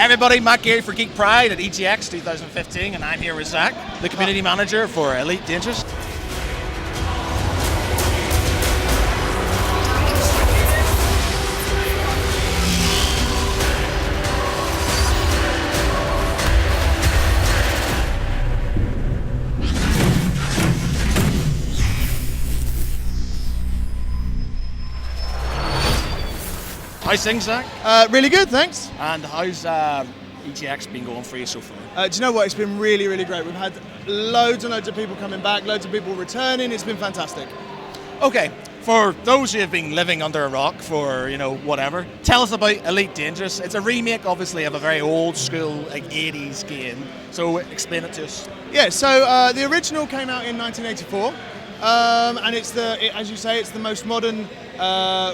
Everybody, Matt Geary for Geek Pride at EGX 2015, and I'm here with Zach, the community manager for Elite Dangerous. How's things, Zach? Really good, thanks. And how's EGX been going for you so far? Do you know what? It's been really, really great. We've had loads and loads of people coming back, loads of people returning. It's been fantastic. Okay, for those who have been living under a rock for, whatever, tell us about Elite Dangerous. It's a remake, obviously, of a very old school, 80s game. So explain it to us. Yeah, so the original came out in 1984. And as you say, it's the most modern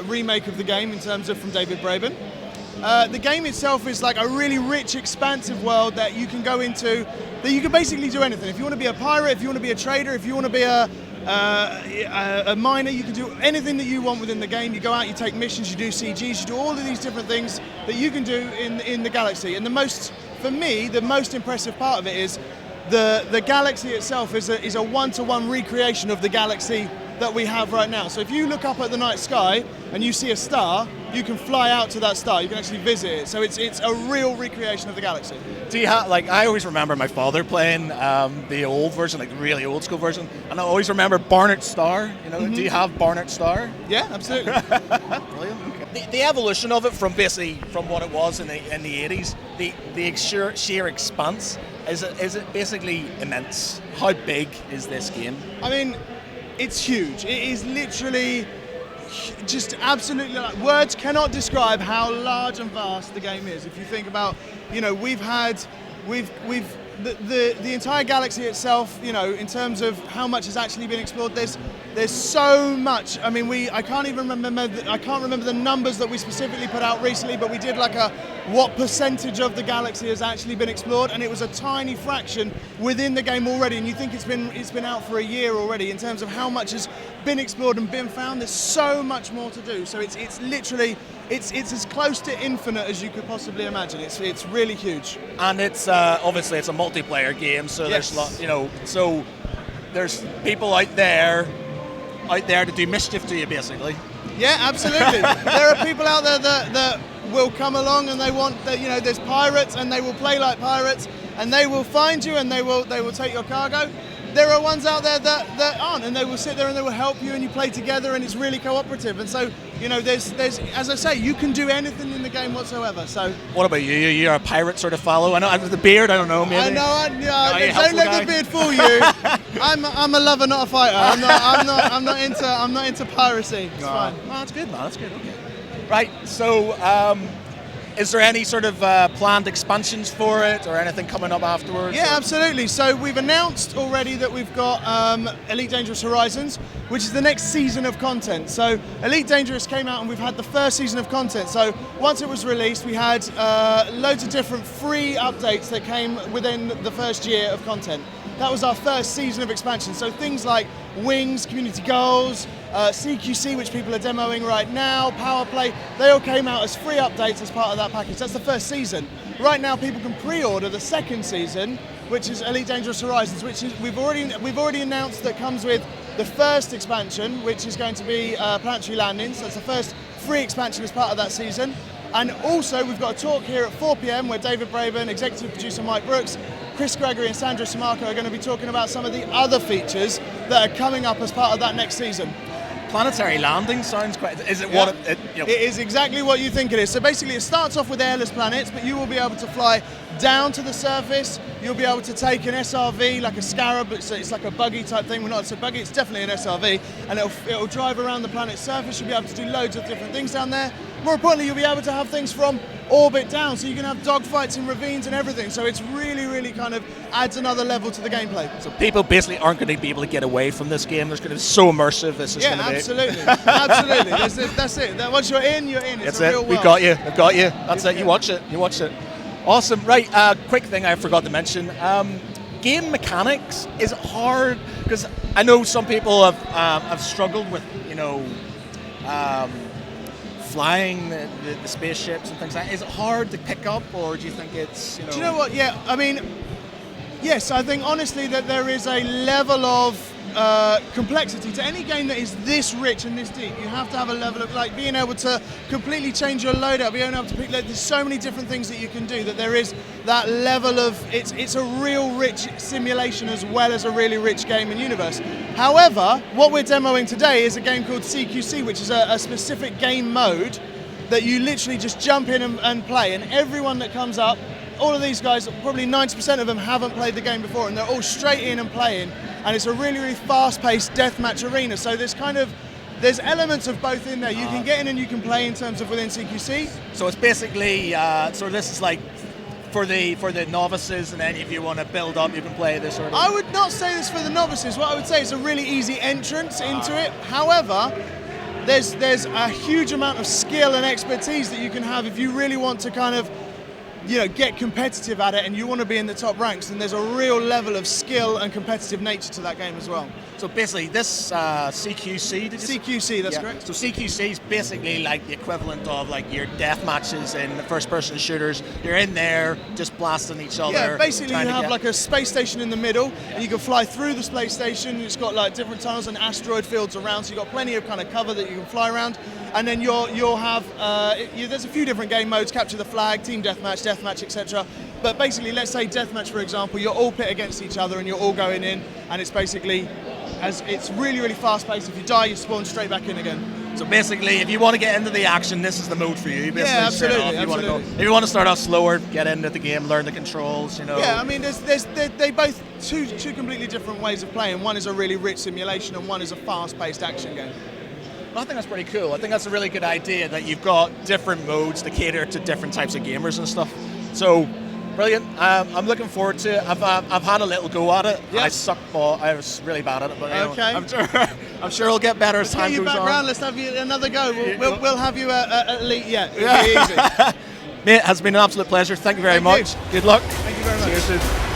remake of the game in terms of from David Braben. The game itself is like a really rich, expansive world that you can go into, that you can basically do anything. If you want to be a pirate, if you want to be a trader, if you want to be a miner, you can do anything that you want within the game. You go out, you take missions, you do CGs, you do all of these different things that you can do in the galaxy. And for me, the most impressive part of it is the galaxy itself is a one-to-one recreation of the galaxy that we have right now. So if you look up at the night sky and you see a star, you can fly out to that star. You can actually visit it. So it's a real recreation of the galaxy. Do you have, I always remember my father playing the old version, the really old school version, and I always remember Barnett Star. Mm-hmm. Do you have Barnett Star? Yeah, absolutely. Brilliant. Okay. The evolution of it from what it was in the 80s, the sheer expanse, is it basically immense? How big is this game? I mean, it's huge. It is literally just absolutely, words cannot describe how large and vast the game is. If you think about, the entire galaxy itself, in terms of how much has actually been explored, there's so much. I mean, I can't remember the numbers that we specifically put out recently, but we did what percentage of the galaxy has actually been explored, and it was a tiny fraction within the game already. And you think it's been out for a year already in terms of how much has been explored and been found. There's so much more to do. So it's literally it's as close to infinite as you could possibly imagine. It's really huge. And it's obviously it's a multiplayer game, so yes. So there's people out there to do mischief to you, basically. Yeah, absolutely. There are people out there that will come along and they want that. There's pirates and they will play like pirates and they will find you and they will take your cargo. There are ones out there that aren't, and they will sit there and they will help you and you play together and it's really cooperative. And so, there's as I say, you can do anything in the game whatsoever. So what about you? You're a pirate sort of fellow. I know the beard. I don't know. Maybe. I know. Don't let the beard fool you. I'm a lover, not a fighter. I'm not into piracy. It's fine. No, that's good, man. That's good. Okay. Right. So. Is there any sort of planned expansions for it or anything coming up afterwards? Yeah, absolutely. So we've announced already that we've got Elite Dangerous Horizons, which is the next season of content. So Elite Dangerous came out and we've had the first season of content. So once it was released, we had loads of different free updates that came within the first year of content. That was our first season of expansion. So things like Wings, Community Goals, CQC, which people are demoing right now, Power Play, they all came out as free updates as part of that package. That's the first season. Right now people can pre-order the second season, which is Elite Dangerous Horizons, which is we've already announced that comes with the first expansion, which is going to be Planetary Landings. That's the first free expansion as part of that season. And also we've got a talk here at 4 p.m. where David Braben, executive producer Mike Brooks, Chris Gregory and Sandra Sammarco are going to be talking about some of the other features that are coming up as part of that next season. Planetary Landing sounds quite. Is it what it is exactly what you think it is. So basically, it starts off with airless planets, but you will be able to fly down to the surface. You'll be able to take an SRV, like a Scarab. It's like a buggy type thing. Well, not so buggy. It's definitely an SRV, and it'll drive around the planet's surface. You'll be able to do loads of different things down there. More importantly, you'll be able to have things from orbit down, so you can have dogfights in ravines and everything. So it's really, really kind of adds another level to the gameplay. So people basically aren't going to be able to get away from this game. It's going to be so immersive. It's just going to be. Absolutely, absolutely. That's it. Once you're in, you're in. It's a real world. We've got you. That's it. You watch it. Awesome. Right. Quick thing I forgot to mention. Game mechanics is hard because I know some people have struggled with flying the spaceships and things like that, is it hard to pick up, or do you think it's, Do you know what? Yeah, I mean, yes, I think honestly that there is a level of complexity to any game that is this rich and this deep. You have to have a level of like being able to completely change your loadout, being able to pick. Like, there's so many different things that you can do that there is that level of it's a real rich simulation as well as a really rich game and universe. However, what we're demoing today is a game called CQC, which is a specific game mode that you literally just jump in and play, and everyone that comes up, all of these guys, probably 90% of them haven't played the game before, and they're all straight in and playing, and it's a really, really fast-paced deathmatch arena. So there's elements of both in there. You can get in and you can play in terms of within CQC. So it's basically, so this is like for the novices, and then if you want to build up, you can play this sort of. I would not say this for the novices. What I would say is a really easy entrance into it. However, there's a huge amount of skill and expertise that you can have if you really want to kind of, get competitive at it and you want to be in the top ranks, and there's a real level of skill and competitive nature to that game as well. So basically this CQC, did you say? CQC, that's correct. So CQC is basically like the equivalent of like your death matches in the first person shooters. You're in there just blasting each other. Yeah, basically you have like a space station in the middle, and you can fly through the space station. It's got like different tunnels and asteroid fields around, so you've got plenty of kind of cover that you can fly around. And then you'll have, there's a few different game modes: capture the flag, team deathmatch, etc. But basically, let's say deathmatch, for example, you're all pit against each other and you're all going in, and it's basically, it's really, really fast paced. If you die, you spawn straight back in again. So basically, if you want to get into the action, this is the mode for you. Basically, yeah, absolutely. If you want to start off slower, get into the game, learn the controls. Yeah, I mean, they both two completely different ways of playing. One is a really rich simulation, and one is a fast-paced action game. I think that's pretty cool. I think that's a really good idea that you've got different modes to cater to different types of gamers and stuff. So, brilliant. I'm looking forward to it. I've had a little go at it. Yep. I sucked ball. I was really bad at it, but okay. I'm sure it'll get better as time goes on. Get you back round. Let's have you another go. We'll have you at Elite. Yeah, it'll be easy. Mate, it has been an absolute pleasure. Thank you very much. You. Good luck. Thank you very much. See you soon.